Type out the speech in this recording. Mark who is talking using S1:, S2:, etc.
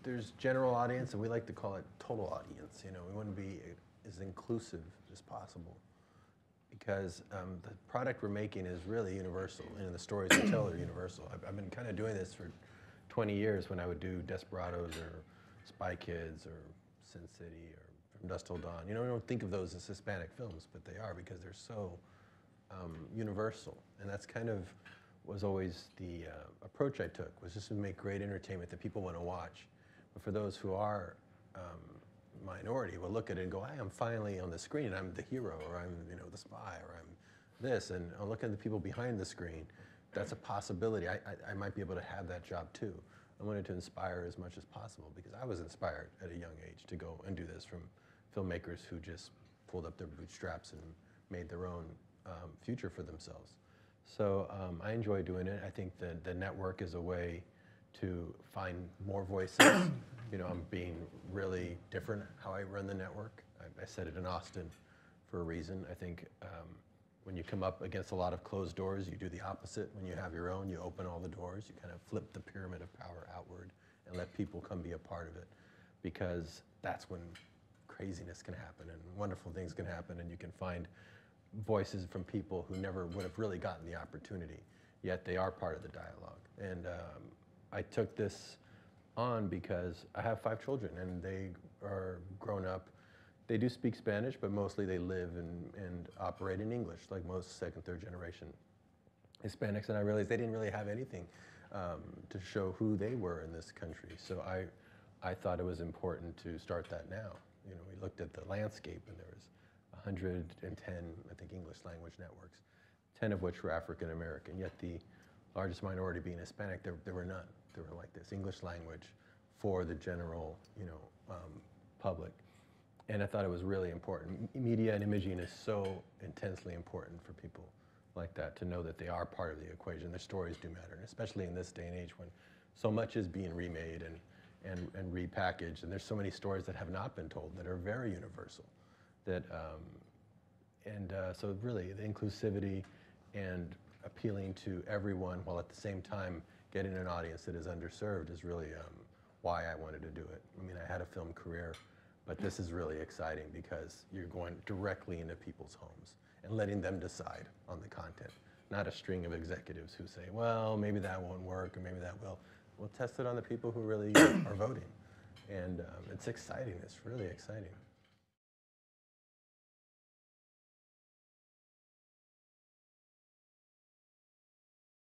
S1: there's general audience, and we like to call it total audience. You know, we want to be as inclusive as possible because the product we're making is really universal, and the stories we tell are universal. I've been kind of doing this for 20 years when I would do Desperados or Spy Kids or Sin City or From Dusk Till Dawn. You know, we don't think of those as Hispanic films, but they are because they're so universal, and that's kind of was always the approach I took, was just to make great entertainment that people want to watch. But for those who are minority, will look at it and go, hey, I'm finally on the screen, I'm the hero, or I'm the spy, or I'm this, and I'll look at the people behind the screen. That's a possibility. I might be able to have that job too. I wanted to inspire as much as possible because I was inspired at a young age to go and do this from filmmakers who just pulled up their bootstraps and made their own future for themselves. So I enjoy doing it. I think the network is a way to find more voices. I'm being really different how I run the network. I said it in Austin for a reason. I think when you come up against a lot of closed doors, you do the opposite. When you have your own, you open all the doors. You kind of flip the pyramid of power outward and let people come be a part of it, because that's when craziness can happen and wonderful things can happen, and you can find voices from people who never would have really gotten the opportunity, yet they are part of the dialogue. And I took this on because I have 5 children and they are grown up. They do speak Spanish, but mostly they live and operate in English, like most second, third generation Hispanics. And I realized they didn't really have anything to show who they were in this country. So I thought it was important to start that now. We looked at the landscape, and there was 110, I think, English language networks, 10 of which were African American, yet the largest minority being Hispanic, there were none. They were like this, English language for the general, public. And I thought it was really important. Media and imaging is so intensely important for people like that, to know that they are part of the equation. Their stories do matter, and especially in this day and age when so much is being remade and repackaged, and there's so many stories that have not been told that are very universal. So really, the inclusivity and appealing to everyone while at the same time getting an audience that is underserved is really why I wanted to do it. I mean, I had a film career, but this is really exciting because you're going directly into people's homes and letting them decide on the content, not a string of executives who say, well, maybe that won't work or maybe that will. We'll test it on the people who really are voting. And it's exciting. It's really exciting.